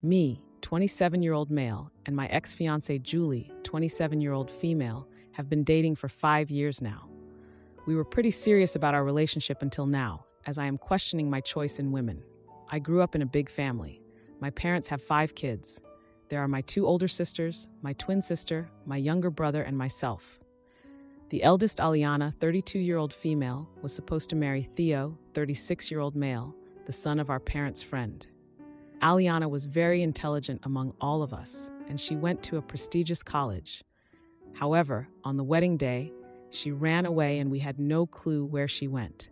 Me, 27-year-old male, and my ex-fiancée Julie, 27-year-old female, have been dating for 5 years now. We were pretty serious about our relationship until now, as I am questioning my choice in women. I grew up in a big family. My parents have 5 kids. There are my 2 older sisters, my twin sister, my younger brother, and myself. The eldest, Aliana, 32-year-old female, was supposed to marry Theo, 36-year-old male, the son of our parents' friend. Aliana was very intelligent among all of us, and she went to a prestigious college. However, on the wedding day, she ran away and we had no clue where she went.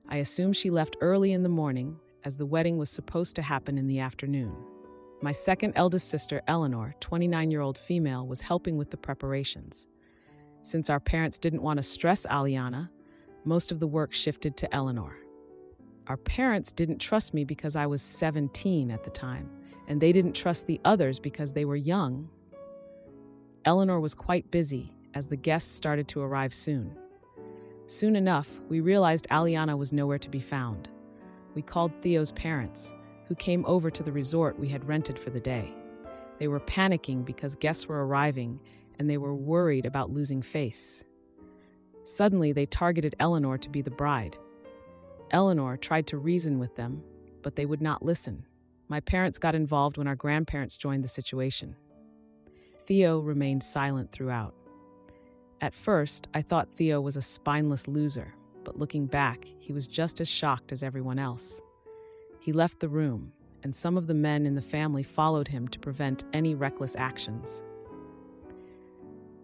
I assume she left early in the morning, as the wedding was supposed to happen in the afternoon. My second eldest sister, Eleanor, 29-year-old female, was helping with the preparations. Since our parents didn't want to stress Aliana, most of the work shifted to Eleanor. Our parents didn't trust me because I was 17 at the time, and they didn't trust the others because they were young. Eleanor was quite busy, as the guests started to arrive soon. Soon enough, we realized Aliana was nowhere to be found. We called Theo's parents, who came over to the resort we had rented for the day. They were panicking because guests were arriving, and they were worried about losing face. Suddenly, they targeted Eleanor to be the bride. Eleanor tried to reason with them, but they would not listen. My parents got involved when our grandparents joined the situation. Theo remained silent throughout. At first, I thought Theo was a spineless loser, but looking back, he was just as shocked as everyone else. He left the room, and some of the men in the family followed him to prevent any reckless actions.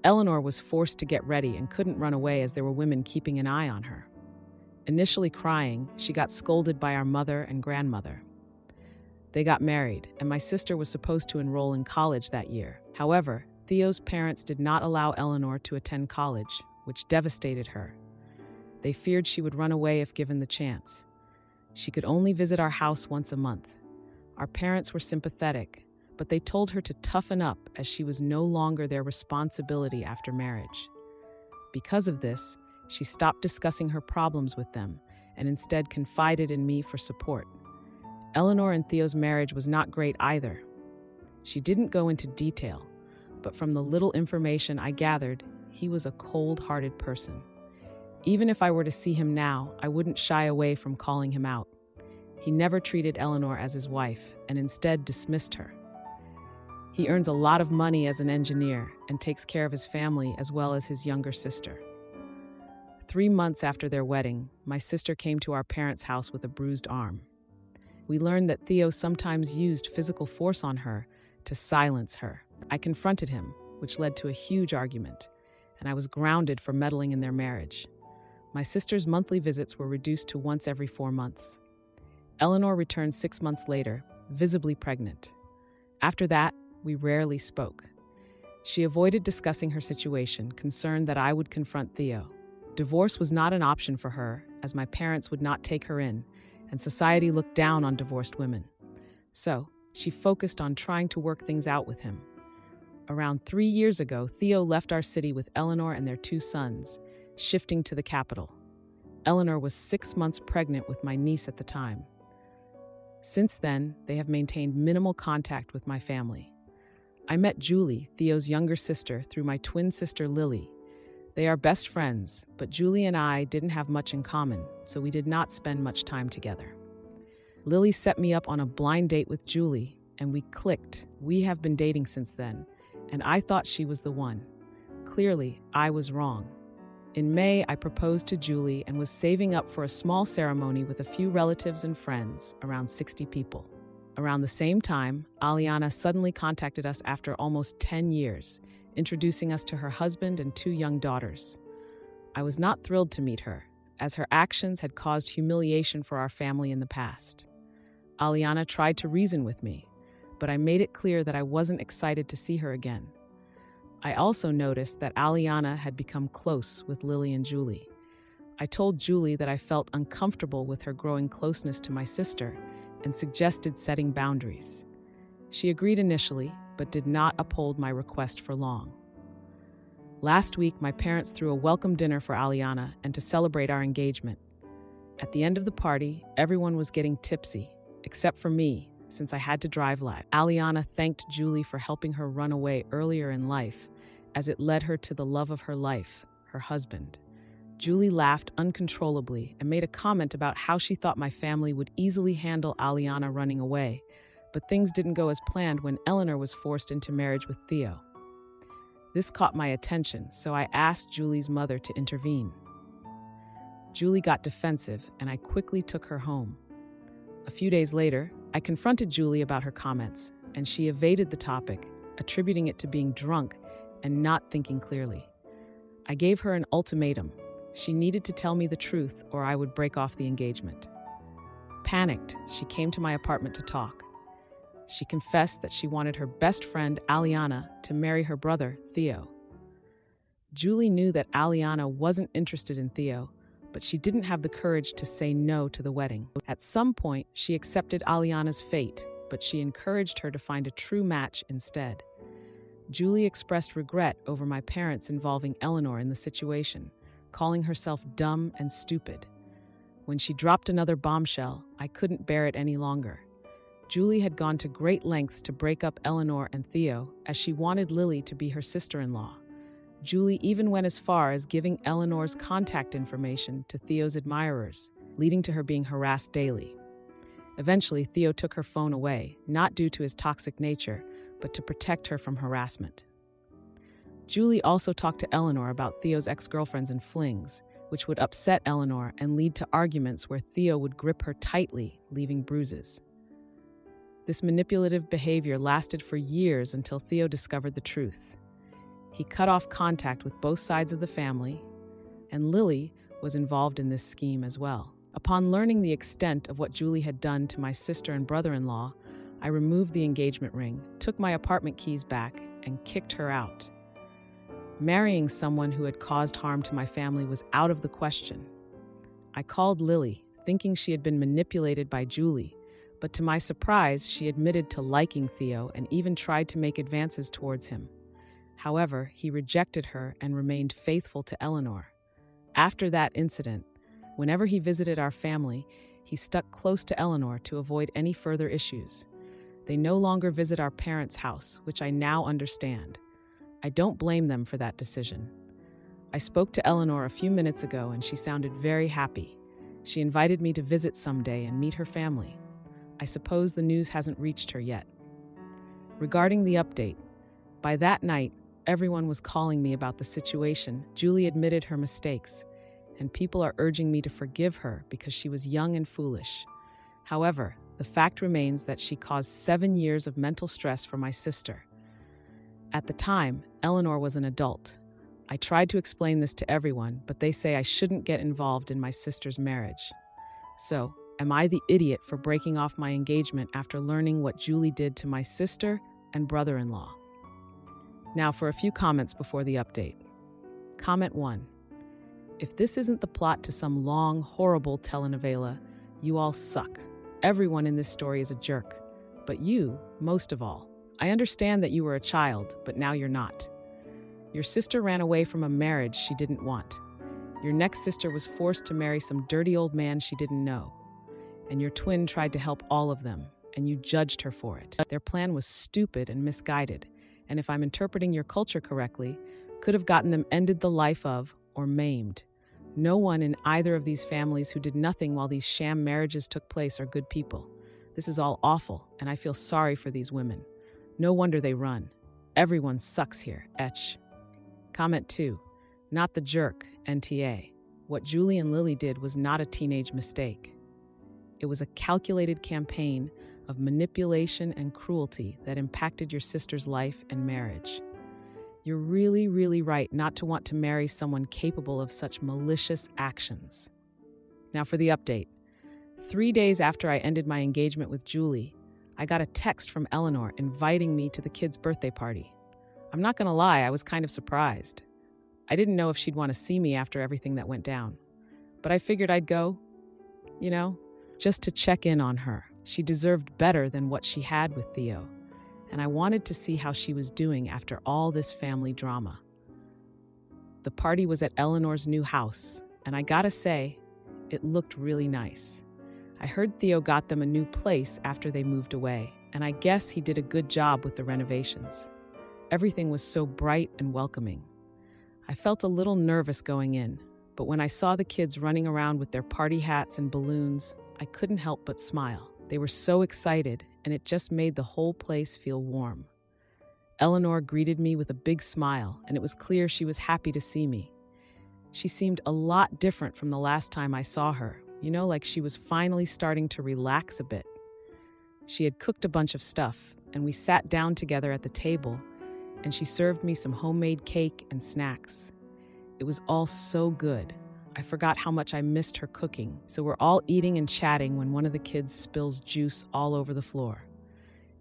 Eleanor was forced to get ready and couldn't run away as there were women keeping an eye on her. Initially crying, she got scolded by our mother and grandmother. They got married, and my sister was supposed to enroll in college that year. However, Theo's parents did not allow Eleanor to attend college, which devastated her. They feared she would run away if given the chance. She could only visit our house once a month. Our parents were sympathetic, but they told her to toughen up as she was no longer their responsibility after marriage. Because of this, she stopped discussing her problems with them and instead confided in me for support. Eleanor and Theo's marriage was not great either. She didn't go into detail, but from the little information I gathered, he was a cold-hearted person. Even if I were to see him now, I wouldn't shy away from calling him out. He never treated Eleanor as his wife and instead dismissed her. He earns a lot of money as an engineer and takes care of his family as well as his younger sister. 3 months after their wedding, my sister came to our parents' house with a bruised arm. We learned that Theo sometimes used physical force on her to silence her. I confronted him, which led to a huge argument, and I was grounded for meddling in their marriage. My sister's monthly visits were reduced to once every 4 months. Eleanor returned 6 months later, visibly pregnant. After that, we rarely spoke. She avoided discussing her situation, concerned that I would confront Theo. Divorce was not an option for her, as my parents would not take her in, and society looked down on divorced women. So, she focused on trying to work things out with him. Around 3 years ago, Theo left our city with Eleanor and their 2 sons, shifting to the capital. Eleanor was 6 months pregnant with my niece at the time. Since then, they have maintained minimal contact with my family. I met Julie, Theo's younger sister, through my twin sister Lily. They are best friends, but Julie and I didn't have much in common, so we did not spend much time together. Lily set me up on a blind date with Julie, and we clicked. We have been dating since then, and I thought she was the one. Clearly, I was wrong. In May, I proposed to Julie and was saving up for a small ceremony with a few relatives and friends, around 60 people. Around the same time, Aliana suddenly contacted us after almost 10 years, introducing us to her husband and 2 young daughters. I was not thrilled to meet her, as her actions had caused humiliation for our family in the past. Aliana tried to reason with me, but I made it clear that I wasn't excited to see her again. I also noticed that Aliana had become close with Lily and Julie. I told Julie that I felt uncomfortable with her growing closeness to my sister and suggested setting boundaries. She agreed initially, but did not uphold my request for long. Last week, my parents threw a welcome dinner for Aliana and to celebrate our engagement. At the end of the party, everyone was getting tipsy, except for me, since I had to drive live. Aliana thanked Julie for helping her run away earlier in life, as it led her to the love of her life, her husband. Julie laughed uncontrollably and made a comment about how she thought my family would easily handle Aliana running away, but things didn't go as planned when Eleanor was forced into marriage with Theo. This caught my attention, so I asked Julie's mother to intervene. Julie got defensive, and I quickly took her home. A few days later, I confronted Julie about her comments, and she evaded the topic, attributing it to being drunk and not thinking clearly. I gave her an ultimatum. She needed to tell me the truth or I would break off the engagement. Panicked, she came to my apartment to talk. She confessed that she wanted her best friend, Aliana, to marry her brother, Theo. Julie knew that Aliana wasn't interested in Theo, but she didn't have the courage to say no to the wedding. At some point, she accepted Aliana's fate, but she encouraged her to find a true match instead. Julie expressed regret over my parents involving Eleanor in the situation, calling herself dumb and stupid. When she dropped another bombshell, I couldn't bear it any longer. Julie had gone to great lengths to break up Eleanor and Theo, as she wanted Lily to be her sister-in-law. Julie even went as far as giving Eleanor's contact information to Theo's admirers, leading to her being harassed daily. Eventually, Theo took her phone away, not due to his toxic nature, but to protect her from harassment. Julie also talked to Eleanor about Theo's ex-girlfriends and flings, which would upset Eleanor and lead to arguments where Theo would grip her tightly, leaving bruises. This manipulative behavior lasted for years until Theo discovered the truth. He cut off contact with both sides of the family, and Lily was involved in this scheme as well. Upon learning the extent of what Julie had done to my sister and brother-in-law, I removed the engagement ring, took my apartment keys back, and kicked her out. Marrying someone who had caused harm to my family was out of the question. I called Lily, thinking she had been manipulated by Julie, but to my surprise, she admitted to liking Theo and even tried to make advances towards him. However, he rejected her and remained faithful to Eleanor. After that incident, whenever he visited our family, he stuck close to Eleanor to avoid any further issues. They no longer visit our parents' house, which I now understand. I don't blame them for that decision. I spoke to Eleanor a few minutes ago and she sounded very happy. She invited me to visit someday and meet her family. I suppose the news hasn't reached her yet. Regarding the update, by that night, everyone was calling me about the situation. Julie admitted her mistakes, and people are urging me to forgive her because she was young and foolish. However, the fact remains that she caused 7 years of mental stress for my sister. At the time, Eleanor was an adult. I tried to explain this to everyone, but they say I shouldn't get involved in my sister's marriage. So, am I the idiot for breaking off my engagement after learning what Julie did to my sister and brother-in-law? Now for a few comments before the update. Comment 1. If this isn't the plot to some long, horrible telenovela, you all suck. Everyone in this story is a jerk. But you, most of all. I understand that you were a child, but now you're not. Your sister ran away from a marriage she didn't want. Your next sister was forced to marry some dirty old man she didn't know. And your twin tried to help all of them, and you judged her for it. Their plan was stupid and misguided, and if I'm interpreting your culture correctly, could have gotten them ended the life of or maimed. No one in either of these families who did nothing while these sham marriages took place are good people. This is all awful, and I feel sorry for these women. No wonder they run. Everyone sucks here, etch. Comment 2. Not the jerk, NTA. What Julie and Lily did was not a teenage mistake. It was a calculated campaign of manipulation and cruelty that impacted your sister's life and marriage. You're really, really right not to want to marry someone capable of such malicious actions. Now for the update. 3 days after I ended my engagement with Julie, I got a text from Eleanor inviting me to the kids' birthday party. I'm not gonna lie, I was kind of surprised. I didn't know if she'd want to see me after everything that went down. But I figured I'd go, just to check in on her. She deserved better than what she had with Theo, and I wanted to see how she was doing after all this family drama. The party was at Eleanor's new house, and I gotta say, it looked really nice. I heard Theo got them a new place after they moved away, and I guess he did a good job with the renovations. Everything was so bright and welcoming. I felt a little nervous going in, but when I saw the kids running around with their party hats and balloons, I couldn't help but smile. They were so excited, and it just made the whole place feel warm. Eleanor greeted me with a big smile, and it was clear she was happy to see me. She seemed a lot different from the last time I saw her, like she was finally starting to relax a bit. She had cooked a bunch of stuff, and we sat down together at the table, and she served me some homemade cake and snacks. It was all so good. I forgot how much I missed her cooking, so we're all eating and chatting when one of the kids spills juice all over the floor.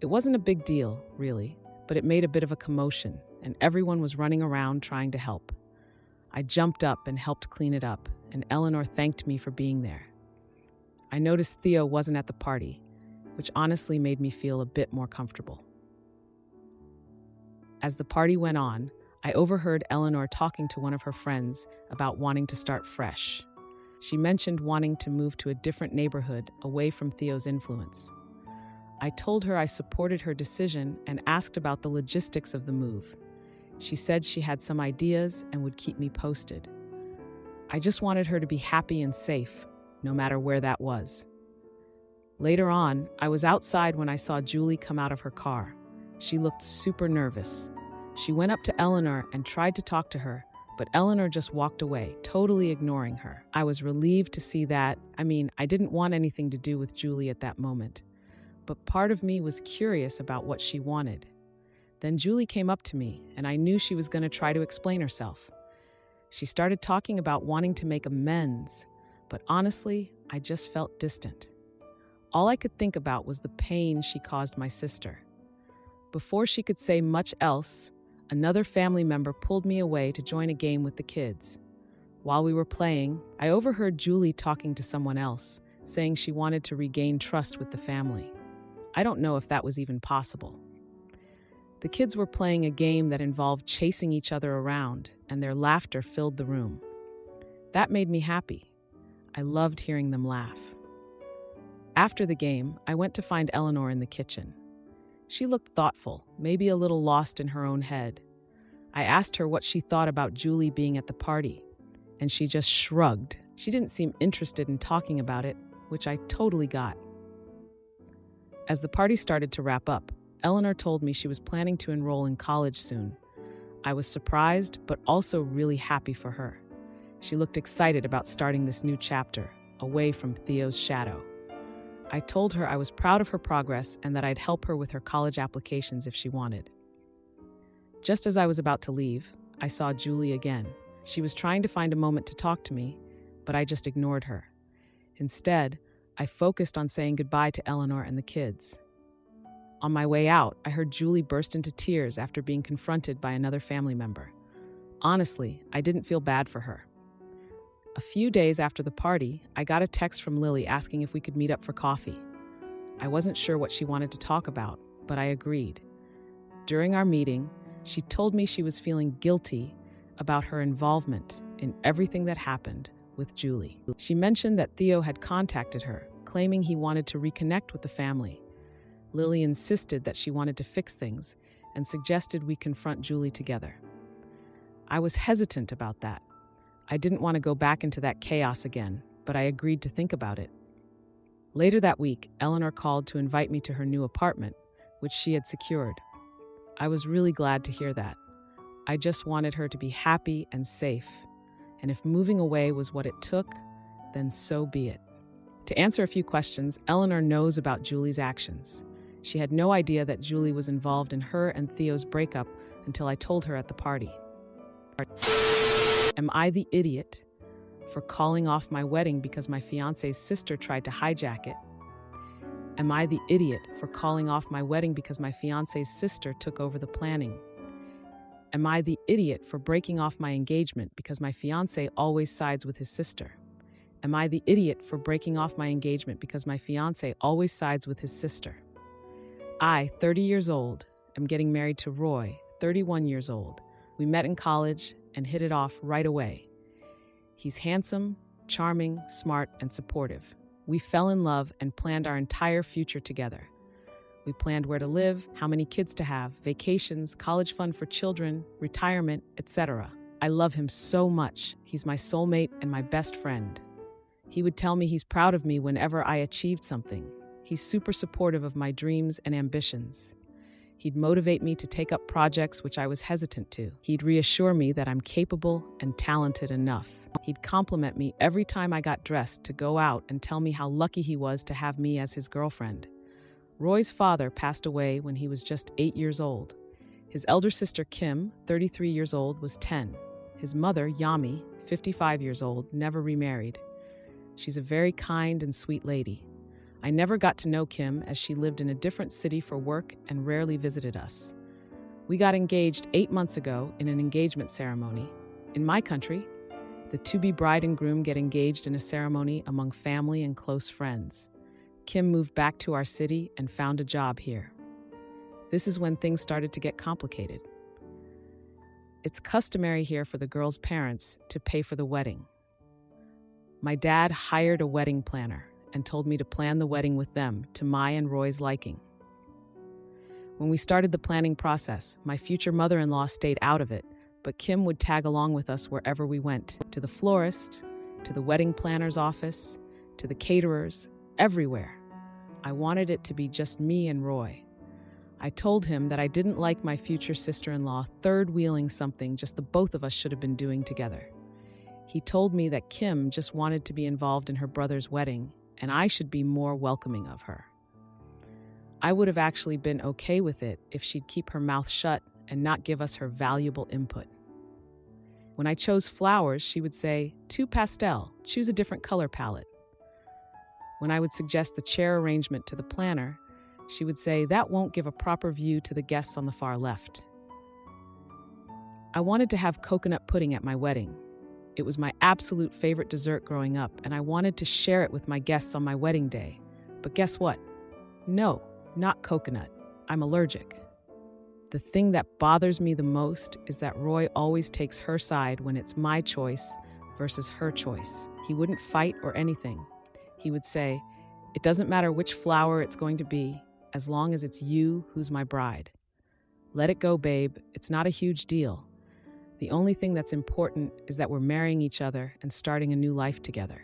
It wasn't a big deal, really, but it made a bit of a commotion, and everyone was running around trying to help. I jumped up and helped clean it up, and Eleanor thanked me for being there. I noticed Theo wasn't at the party, which honestly made me feel a bit more comfortable. As the party went on, I overheard Eleanor talking to one of her friends about wanting to start fresh. She mentioned wanting to move to a different neighborhood away from Theo's influence. I told her I supported her decision and asked about the logistics of the move. She said she had some ideas and would keep me posted. I just wanted her to be happy and safe, no matter where that was. Later on, I was outside when I saw Julie come out of her car. She looked super nervous. She went up to Eleanor and tried to talk to her, but Eleanor just walked away, totally ignoring her. I was relieved to see that. I didn't want anything to do with Julie at that moment, but part of me was curious about what she wanted. Then Julie came up to me, and I knew she was going to try to explain herself. She started talking about wanting to make amends, but honestly, I just felt distant. All I could think about was the pain she caused my sister. Before she could say much else, another family member pulled me away to join a game with the kids. While we were playing, I overheard Julie talking to someone else, saying she wanted to regain trust with the family. I don't know if that was even possible. The kids were playing a game that involved chasing each other around, and their laughter filled the room. That made me happy. I loved hearing them laugh. After the game, I went to find Eleanor in the kitchen. She looked thoughtful, maybe a little lost in her own head. I asked her what she thought about Julie being at the party, and she just shrugged. She didn't seem interested in talking about it, which I totally got. As the party started to wrap up, Eleanor told me she was planning to enroll in college soon. I was surprised, but also really happy for her. She looked excited about starting this new chapter, away from Theo's shadow. I told her I was proud of her progress and that I'd help her with her college applications if she wanted. Just as I was about to leave, I saw Julie again. She was trying to find a moment to talk to me, but I just ignored her. Instead, I focused on saying goodbye to Eleanor and the kids. On my way out, I heard Julie burst into tears after being confronted by another family member. Honestly, I didn't feel bad for her. A few days after the party, I got a text from Lily asking if we could meet up for coffee. I wasn't sure what she wanted to talk about, but I agreed. During our meeting, she told me she was feeling guilty about her involvement in everything that happened with Julie. She mentioned that Theo had contacted her, claiming he wanted to reconnect with the family. Lily insisted that she wanted to fix things and suggested we confront Julie together. I was hesitant about that. I didn't want to go back into that chaos again, but I agreed to think about it. Later that week, Eleanor called to invite me to her new apartment, which she had secured. I was really glad to hear that. I just wanted her to be happy and safe, and if moving away was what it took, then so be it. To answer a few questions, Eleanor knows about Julie's actions. She had no idea that Julie was involved in her and Theo's breakup until I told her at the party. Am I the idiot for calling off my wedding because my fiance's sister tried to hijack it? Am I the idiot for calling off my wedding because my fiance's sister took over the planning? Am I the idiot for breaking off my engagement because my fiance always sides with his sister? Am I the idiot for breaking off my engagement because my fiance always sides with his sister? I, 30 years old, am getting married to Roy, 31 years old. We met in college and hit it off right away. He's handsome, charming, smart, and supportive. We fell in love and planned our entire future together. We planned where to live, how many kids to have, vacations, college fund for children, retirement, etc. I love him so much. He's my soulmate and my best friend. He would tell me he's proud of me whenever I achieved something. He's super supportive of my dreams and ambitions. He'd motivate me to take up projects which I was hesitant to. He'd reassure me that I'm capable and talented enough. He'd compliment me every time I got dressed to go out and tell me how lucky he was to have me as his girlfriend. Roy's father passed away when he was just 8 years old. His elder sister Kim, 33 years old, was 10. His mother, Yami, 55 years old, never remarried. She's a very kind and sweet lady. I never got to know Kim as she lived in a different city for work and rarely visited us. We got engaged 8 months ago in an engagement ceremony. In my country, the to-be bride and groom get engaged in a ceremony among family and close friends. Kim moved back to our city and found a job here. This is when things started to get complicated. It's customary here for the girl's parents to pay for the wedding. My dad hired a wedding planner and told me to plan the wedding with them to my and Roy's liking. When we started the planning process, my future mother-in-law stayed out of it, but Kim would tag along with us wherever we went, to the florist, to the wedding planner's office, to the caterers, everywhere. I wanted it to be just me and Roy. I told him that I didn't like my future sister-in-law third-wheeling something just the both of us should have been doing together. He told me that Kim just wanted to be involved in her brother's wedding, and I should be more welcoming of her. I would have actually been okay with it if she'd keep her mouth shut and not give us her valuable input. When I chose flowers, she would say, "Too pastel, choose a different color palette." When I would suggest the chair arrangement to the planner, she would say, "That won't give a proper view to the guests on the far left." I wanted to have coconut pudding at my wedding. It was my absolute favorite dessert growing up, and I wanted to share it with my guests on my wedding day. But guess what? No, not coconut. I'm allergic. The thing that bothers me the most is that Roy always takes her side when it's my choice versus her choice. He wouldn't fight or anything. He would say, "It doesn't matter which flower it's going to be, as long as it's you who's my bride. Let it go, babe. It's not a huge deal. The only thing that's important is that we're marrying each other and starting a new life together."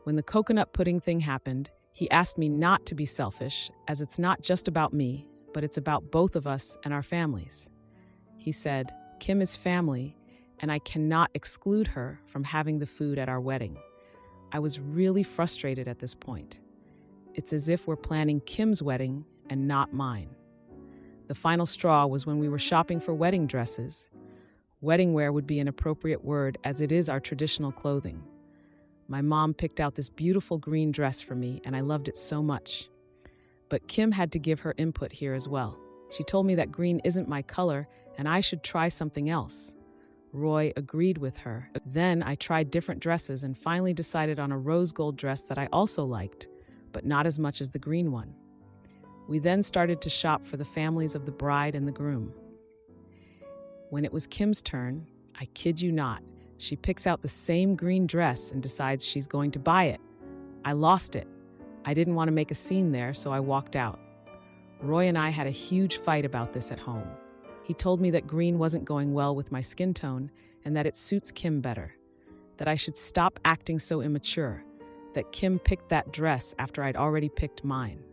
When the coconut pudding thing happened, he asked me not to be selfish, as it's not just about me, but it's about both of us and our families. He said, "Kim is family, and I cannot exclude her from having the food at our wedding." I was really frustrated at this point. It's as if we're planning Kim's wedding and not mine. The final straw was when we were shopping for wedding dresses. Wedding wear would be an appropriate word, as it is our traditional clothing. My mom picked out this beautiful green dress for me, and I loved it so much. But Kim had to give her input here as well. She told me that green isn't my color, and I should try something else. Roy agreed with her. Then I tried different dresses and finally decided on a rose gold dress that I also liked, but not as much as the green one. We then started to shop for the families of the bride and the groom. When it was Kim's turn, I kid you not, she picks out the same green dress and decides she's going to buy it. I lost it. I didn't want to make a scene there, so I walked out. Roy and I had a huge fight about this at home. He told me that green wasn't going well with my skin tone and that it suits Kim better, that I should stop acting so immature, that Kim picked that dress after I'd already picked mine.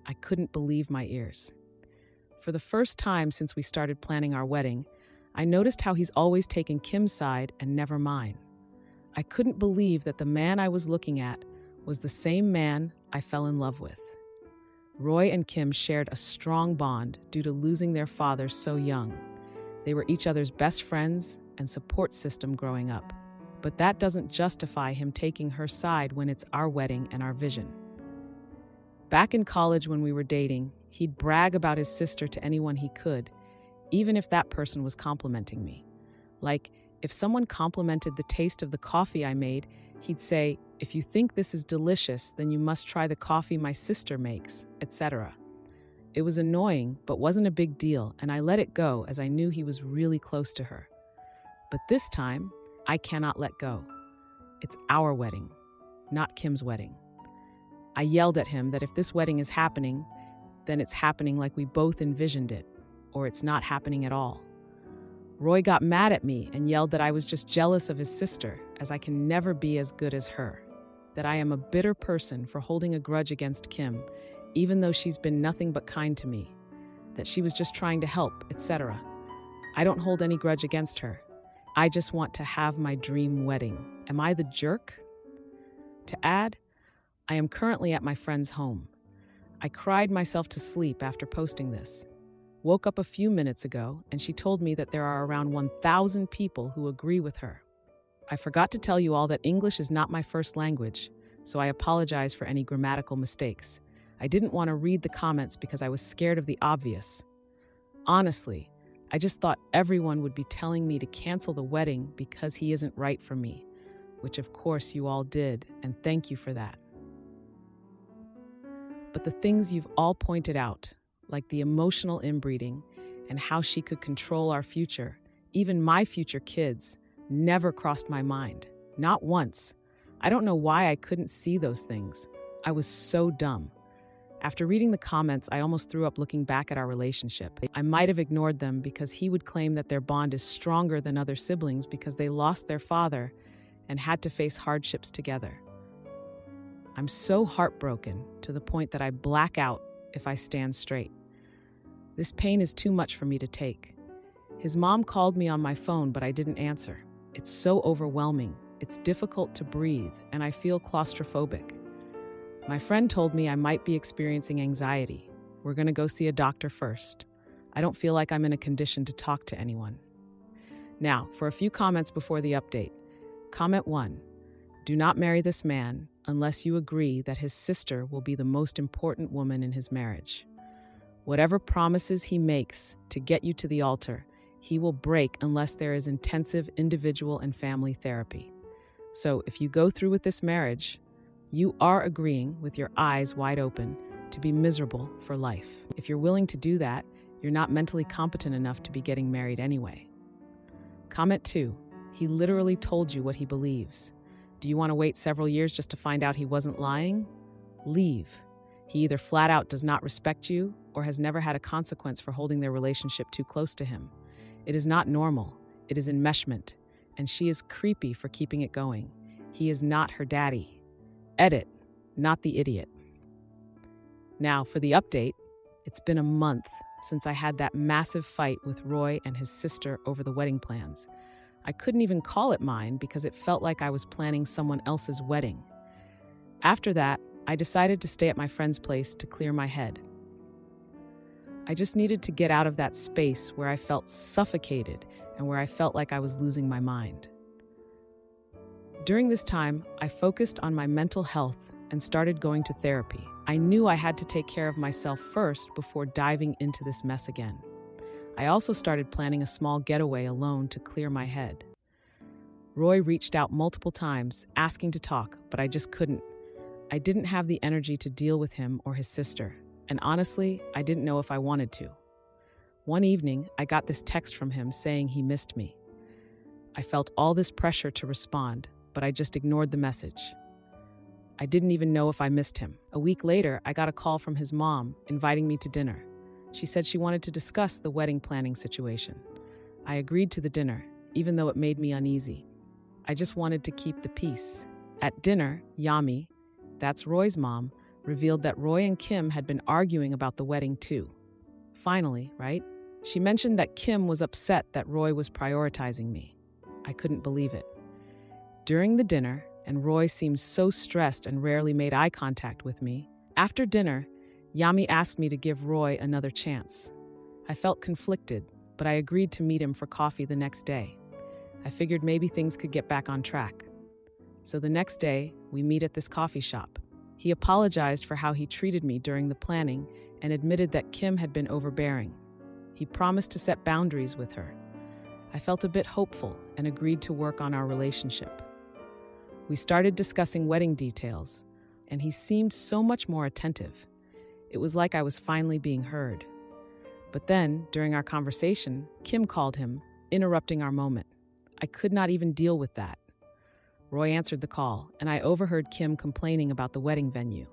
I couldn't believe my ears. For the first time since we started planning our wedding, I noticed how he's always taken Kim's side and never mine. I couldn't believe that the man I was looking at was the same man I fell in love with. Roy and Kim shared a strong bond due to losing their father so young. They were each other's best friends and support system growing up. But that doesn't justify him taking her side when it's our wedding and our vision. Back in college when we were dating, he'd brag about his sister to anyone he could, even if that person was complimenting me. Like, if someone complimented the taste of the coffee I made, he'd say, "If you think this is delicious, then you must try the coffee my sister makes," etc. It was annoying, but wasn't a big deal, and I let it go as I knew he was really close to her. But this time, I cannot let go. It's our wedding. not Kim's wedding. I yelled at him that if this wedding is happening, then it's happening like we both envisioned it, or it's not happening at all. Roy got mad at me and yelled that I was just jealous of his sister, as I can never be as good as her, that I am a bitter person for holding a grudge against Kim, even though she's been nothing but kind to me, that she was just trying to help, etc. I don't hold any grudge against her. I just want to have my dream wedding. Am I the jerk? To add, I am currently at my friend's home. I cried myself to sleep after posting this. Woke up a few minutes ago, and she told me that there are around 1,000 people who agree with her. I forgot to tell you all that English is not my first language, so I apologize for any grammatical mistakes. I didn't want to read the comments because I was scared of the obvious. Honestly, I just thought everyone would be telling me to cancel the wedding because he isn't right for me, which of course you all did, and thank you for that. But the things you've all pointed out, like the emotional inbreeding and how she could control our future, even my future kids, never crossed my mind. Not once. I don't know why I couldn't see those things. I was so dumb. After reading the comments, I almost threw up looking back at our relationship. I might have ignored them because he would claim that their bond is stronger than other siblings because they lost their father and had to face hardships together. I'm so heartbroken to the point that I black out if I stand straight. This pain is too much for me to take. His mom called me on my phone, but I didn't answer. It's so overwhelming. It's difficult to breathe, and I feel claustrophobic. My friend told me I might be experiencing anxiety. We're going to go see a doctor first. I don't feel like I'm in a condition to talk to anyone. Now, for a few comments before the update. Comment 1. Do not marry this man unless you agree that his sister will be the most important woman in his marriage. Whatever promises he makes to get you to the altar, he will break unless there is intensive individual and family therapy. So if you go through with this marriage, you are agreeing with your eyes wide open to be miserable for life. If you're willing to do that, you're not mentally competent enough to be getting married anyway. Comment 2. He literally told you what he believes. Do you want to wait several years just to find out he wasn't lying? Leave. He either flat out does not respect you or has never had a consequence for holding their relationship too close to him. It is not normal. It is enmeshment, and she is creepy for keeping it going. He is not her daddy. Edit, not the idiot. Now, for the update, it's been a month since I had that massive fight with Roy and his sister over the wedding plans. I couldn't even call it mine because it felt like I was planning someone else's wedding. After that, I decided to stay at my friend's place to clear my head. I just needed to get out of that space where I felt suffocated and where I felt like I was losing my mind. During this time, I focused on my mental health and started going to therapy. I knew I had to take care of myself first before diving into this mess again. I also started planning a small getaway alone to clear my head. Roy reached out multiple times, asking to talk, but I just couldn't. I didn't have the energy to deal with him or his sister, and honestly, I didn't know if I wanted to. One evening, I got this text from him saying he missed me. I felt all this pressure to respond, but I just ignored the message. I didn't even know if I missed him. A week later, I got a call from his mom inviting me to dinner. She said she wanted to discuss the wedding planning situation. I agreed to the dinner, even though it made me uneasy. I just wanted to keep the peace. At dinner, Yami, that's Roy's mom, revealed that Roy and Kim had been arguing about the wedding too. Finally, right? She mentioned that Kim was upset that Roy was prioritizing me. I couldn't believe it. During the dinner, and Roy seemed so stressed and rarely made eye contact with me, after dinner, Yami asked me to give Roy another chance. I felt conflicted, but I agreed to meet him for coffee the next day. I figured maybe things could get back on track. So the next day, we meet at this coffee shop. He apologized for how he treated me during the planning and admitted that Kim had been overbearing. He promised to set boundaries with her. I felt a bit hopeful and agreed to work on our relationship. We started discussing wedding details, and he seemed so much more attentive. It was like I was finally being heard. But then, during our conversation, Kim called him, interrupting our moment. I could not even deal with that. Roy answered the call, and I overheard Kim complaining about the wedding venue.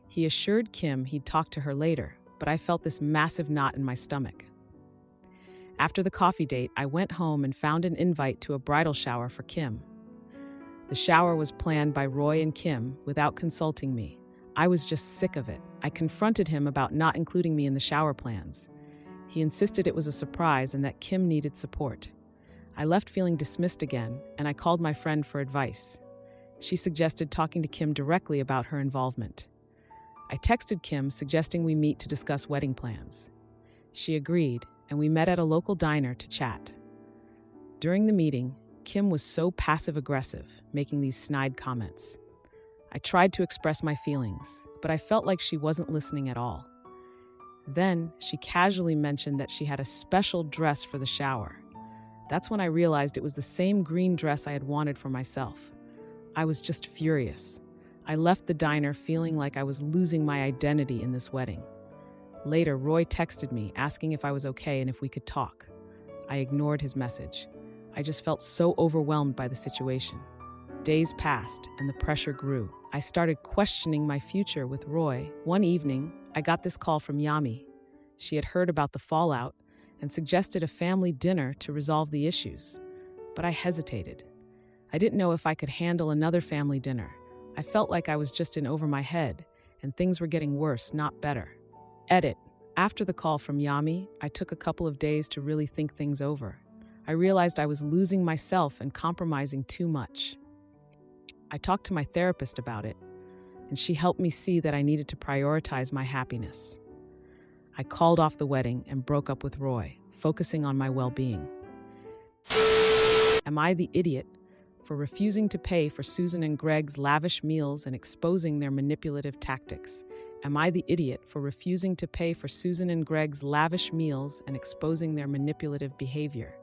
He assured Kim he'd talk to her later, but I felt this massive knot in my stomach. After the coffee date, I went home and found an invite to a bridal shower for Kim. The shower was planned by Roy and Kim without consulting me. I was just sick of it. I confronted him about not including me in the shower plans. He insisted it was a surprise and that Kim needed support. I left feeling dismissed again, and I called my friend for advice. She suggested talking to Kim directly about her involvement. I texted Kim suggesting we meet to discuss wedding plans. She agreed, and we met at a local diner to chat. During the meeting, Kim was so passive-aggressive, making these snide comments. I tried to express my feelings, but I felt like she wasn't listening at all. Then, she casually mentioned that she had a special dress for the shower. That's when I realized it was the same green dress I had wanted for myself. I was just furious. I left the diner feeling like I was losing my identity in this wedding. Later, Roy texted me asking if I was okay and if we could talk. I ignored his message. I just felt so overwhelmed by the situation. Days passed and the pressure grew. I started questioning my future with Roy. One evening, I got this call from Yami. She had heard about the fallout and suggested a family dinner to resolve the issues. But I hesitated. I didn't know if I could handle another family dinner. I felt like I was just in over my head, and things were getting worse, not better. Edit. After the call from Yami, I took a couple of days to really think things over. I realized I was losing myself and compromising too much. I talked to my therapist about it, and she helped me see that I needed to prioritize my happiness. I called off the wedding and broke up with Roy, focusing on my well-being. Am I the idiot for refusing to pay for Susan and Greg's lavish meals and exposing their manipulative tactics? Am I the idiot for refusing to pay for Susan and Greg's lavish meals and exposing their manipulative behavior?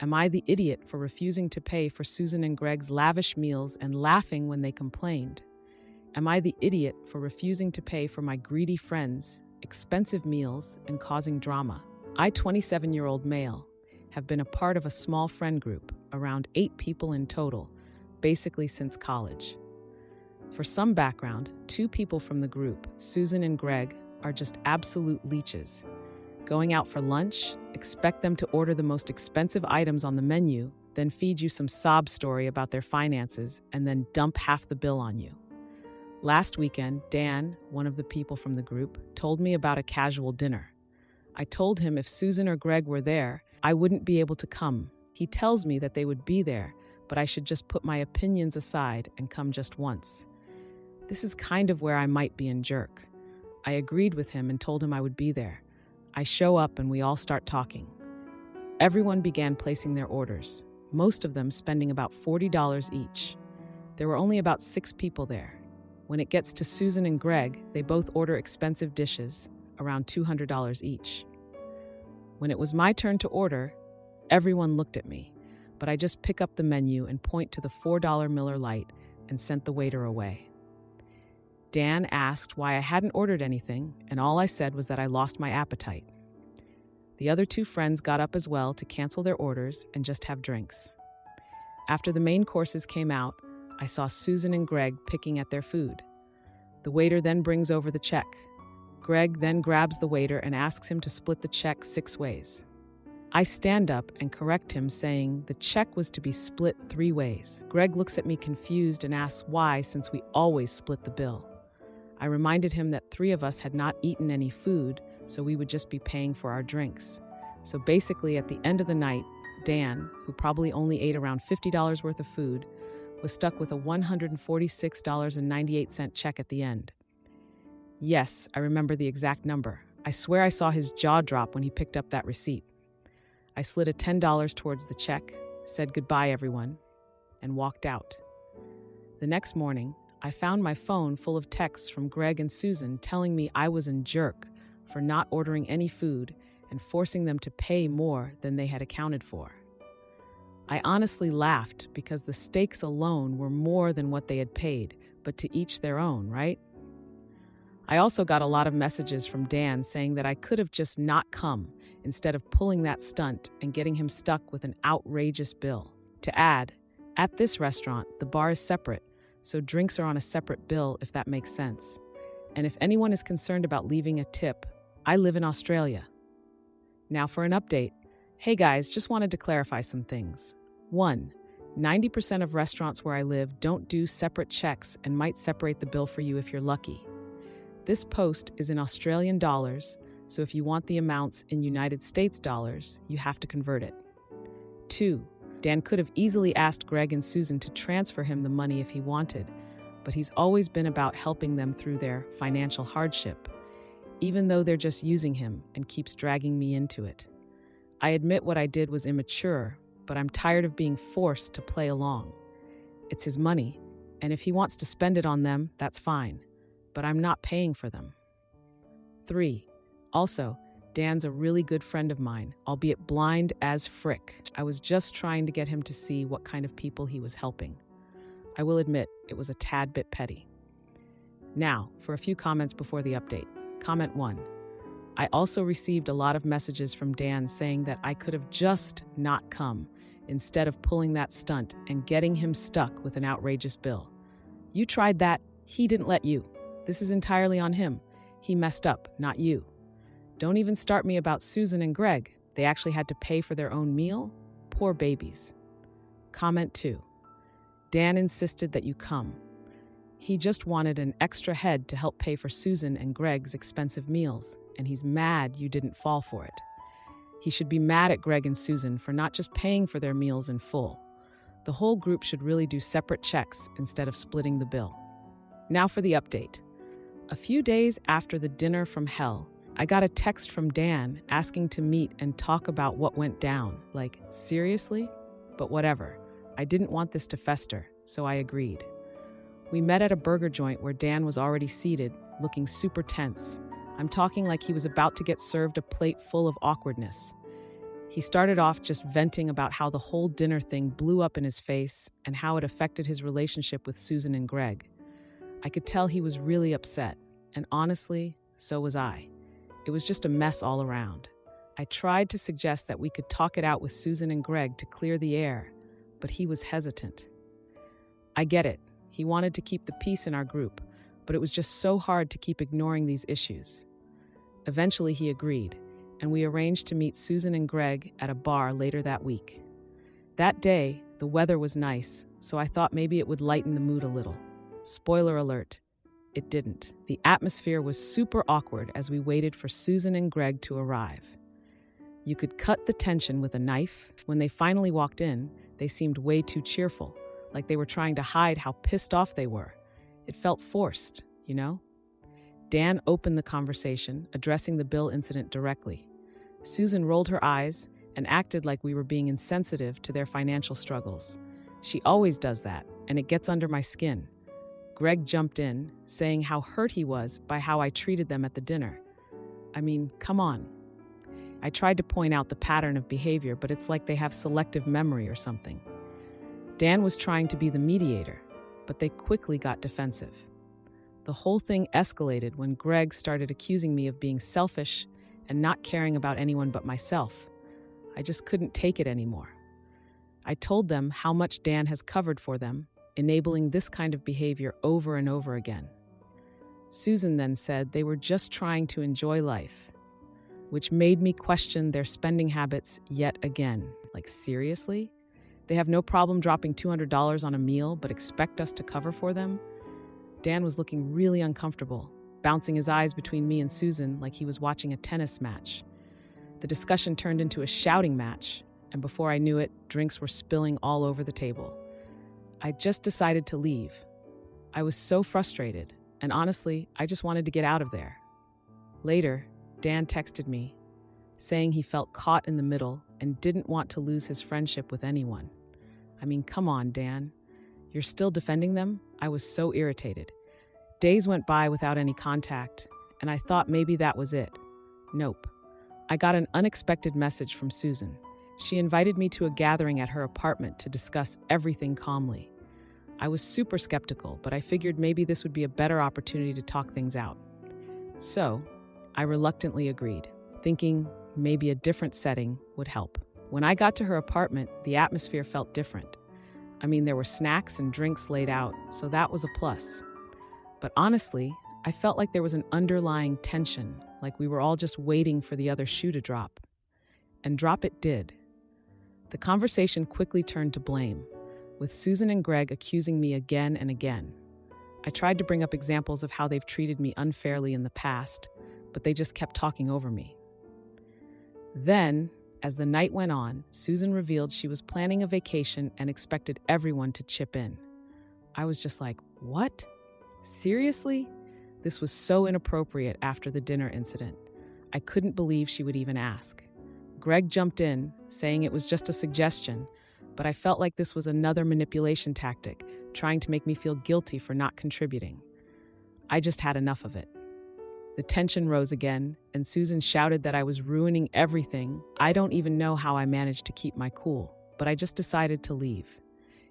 Am I the idiot for refusing to pay for Susan and Greg's lavish meals and laughing when they complained? Am I the idiot for refusing to pay for my greedy friends' expensive meals and causing drama? I, 27-year-old male, have been a part of a small friend group, around 8 people in total, basically since college. For some background, 2 people from the group, Susan and Greg, are just absolute leeches. Going out for lunch, expect them to order the most expensive items on the menu, then feed you some sob story about their finances, and then dump half the bill on you. Last weekend, Dan, one of the people from the group, told me about a casual dinner. I told him if Susan or Greg were there, I wouldn't be able to come. He tells me that they would be there, but I should just put my opinions aside and come just once. This is kind of where I might be a jerk. I agreed with him and told him I would be there. I show up and we all start talking. Everyone began placing their orders, most of them spending about $40 each. There were only about 6 people there. When it gets to Susan and Greg, they both order expensive dishes, around $200 each. When it was my turn to order, everyone looked at me, but I just pick up the menu and point to the $4 Miller Lite and sent the waiter away. Dan asked why I hadn't ordered anything, and all I said was that I lost my appetite. The other 2 friends got up as well to cancel their orders and just have drinks. After the main courses came out, I saw Susan and Greg picking at their food. The waiter then brings over the check. Greg then grabs the waiter and asks him to split the check 6 ways. I stand up and correct him, saying the check was to be split 3 ways. Greg looks at me confused and asks why, since we always split the bill. I reminded him that 3 of us had not eaten any food, so we would just be paying for our drinks. So basically, at the end of the night, Dan, who probably only ate around $50 worth of food, was stuck with a $146.98 check at the end. Yes, I remember the exact number. I swear I saw his jaw drop when he picked up that receipt. I slid a $10 towards the check, said goodbye everyone, and walked out. The next morning, I found my phone full of texts from Greg and Susan telling me I was a jerk for not ordering any food and forcing them to pay more than they had accounted for. I honestly laughed because the stakes alone were more than what they had paid, but to each their own, right? I also got a lot of messages from Dan saying that I could have just not come instead of pulling that stunt and getting him stuck with an outrageous bill. To add, At this restaurant, the bar is separate, so drinks are on a separate bill, if that makes sense. And if anyone is concerned about leaving a tip, I live in Australia. Now for an update. Hey guys, just wanted to clarify some things. 1. 90% of restaurants where I live don't do separate checks and might separate the bill for you if you're lucky. This post is in Australian dollars, so if you want the amounts in United States dollars, you have to convert it. 2. Dan could have easily asked Greg and Susan to transfer him the money if he wanted, but he's always been about helping them through their financial hardship, even though they're just using him and keeps dragging me into it. I admit what I did was immature, but I'm tired of being forced to play along. It's his money, and if he wants to spend it on them, that's fine, but I'm not paying for them. 3. Also, Dan's a really good friend of mine, albeit blind as frick. I was just trying to get him to see what kind of people he was helping. I will admit, it was a tad bit petty. Now, for a few comments before the update. Comment 1. I also received a lot of messages from Dan saying that I could have just not come, instead of pulling that stunt and getting him stuck with an outrageous bill. You tried that, he didn't let you. This is entirely on him. He messed up, not you. Don't even start me about Susan and Greg. They actually had to pay for their own meal? Poor babies. Comment 2. Dan insisted that you come. He just wanted an extra head to help pay for Susan and Greg's expensive meals, and he's mad you didn't fall for it. He should be mad at Greg and Susan for not just paying for their meals in full. The whole group should really do separate checks instead of splitting the bill. Now for the update. A few days after the dinner from hell, I got a text from Dan asking to meet and talk about what went down. Like, seriously? But whatever. I didn't want this to fester, so I agreed. We met at a burger joint where Dan was already seated, looking super tense. I'm talking like he was about to get served a plate full of awkwardness. He started off just venting about how the whole dinner thing blew up in his face and how it affected his relationship with Susan and Greg. I could tell he was really upset, and honestly, so was I. It was just a mess all around. I tried to suggest that we could talk it out with Susan and Greg to clear the air, but he was hesitant. I get it. He wanted to keep the peace in our group, but it was just so hard to keep ignoring these issues. Eventually, he agreed, and we arranged to meet Susan and Greg at a bar later that week. That day, the weather was nice, so I thought maybe it would lighten the mood a little. Spoiler alert, it didn't. The atmosphere was super awkward as we waited for Susan and Greg to arrive. You could cut the tension with a knife. When they finally walked in, they seemed way too cheerful, like they were trying to hide how pissed off they were. It felt forced, you know? Dan opened the conversation, addressing the bill incident directly. Susan rolled her eyes and acted like we were being insensitive to their financial struggles. She always does that, and it gets under my skin. Greg jumped in, saying how hurt he was by how I treated them at the dinner. I mean, come on. I tried to point out the pattern of behavior, but it's like they have selective memory or something. Dan was trying to be the mediator, but they quickly got defensive. The whole thing escalated when Greg started accusing me of being selfish and not caring about anyone but myself. I just couldn't take it anymore. I told them how much Dan has covered for them, enabling this kind of behavior over and over again. Susan then said they were just trying to enjoy life, which made me question their spending habits yet again. Like, seriously? They have no problem dropping $200 on a meal but expect us to cover for them? Dan was looking really uncomfortable, bouncing his eyes between me and Susan like he was watching a tennis match. The discussion turned into a shouting match, and before I knew it, drinks were spilling all over the table. I just decided to leave. I was so frustrated, and honestly, I just wanted to get out of there. Later, Dan texted me, saying he felt caught in the middle and didn't want to lose his friendship with anyone. I mean, come on, Dan. You're still defending them? I was so irritated. Days went by without any contact, and I thought maybe that was it. Nope. I got an unexpected message from Susan. She invited me to a gathering at her apartment to discuss everything calmly. I was super skeptical, but I figured maybe this would be a better opportunity to talk things out. So, I reluctantly agreed, thinking maybe a different setting would help. When I got to her apartment, the atmosphere felt different. I mean, there were snacks and drinks laid out, so that was a plus. But honestly, I felt like there was an underlying tension, like we were all just waiting for the other shoe to drop. And drop it did. The conversation quickly turned to blame, with Susan and Greg accusing me again and again. I tried to bring up examples of how they've treated me unfairly in the past, but they just kept talking over me. Then, as the night went on, Susan revealed she was planning a vacation and expected everyone to chip in. I was just like, what? Seriously? This was so inappropriate after the dinner incident. I couldn't believe she would even ask. Greg jumped in, saying it was just a suggestion, but I felt like this was another manipulation tactic, trying to make me feel guilty for not contributing. I just had enough of it. The tension rose again, and Susan shouted that I was ruining everything. I don't even know how I managed to keep my cool, but I just decided to leave.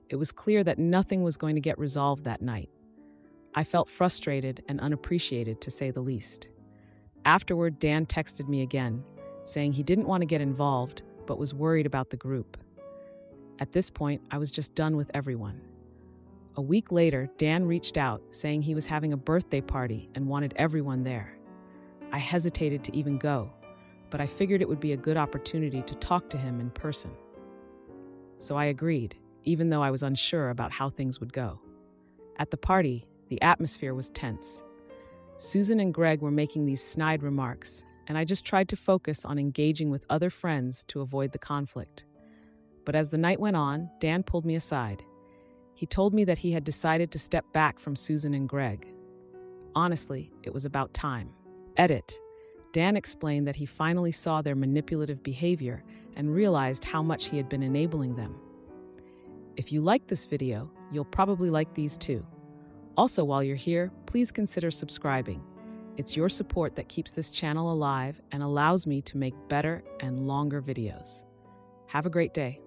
It was clear that nothing was going to get resolved that night. I felt frustrated and unappreciated, to say the least. Afterward, Dan texted me again, saying he didn't want to get involved, but was worried about the group. At this point, I was just done with everyone. A week later, Dan reached out, saying he was having a birthday party and wanted everyone there. I hesitated to even go, but I figured it would be a good opportunity to talk to him in person. So I agreed, even though I was unsure about how things would go. At the party, the atmosphere was tense. Susan and Greg were making these snide remarks, and I just tried to focus on engaging with other friends to avoid the conflict. But as the night went on, Dan pulled me aside. He told me that he had decided to step back from Susan and Greg. Honestly, it was about time. Edit. Dan explained that he finally saw their manipulative behavior and realized how much he had been enabling them. If you like this video, you'll probably like these too. Also, while you're here, please consider subscribing. It's your support that keeps this channel alive and allows me to make better and longer videos. Have a great day.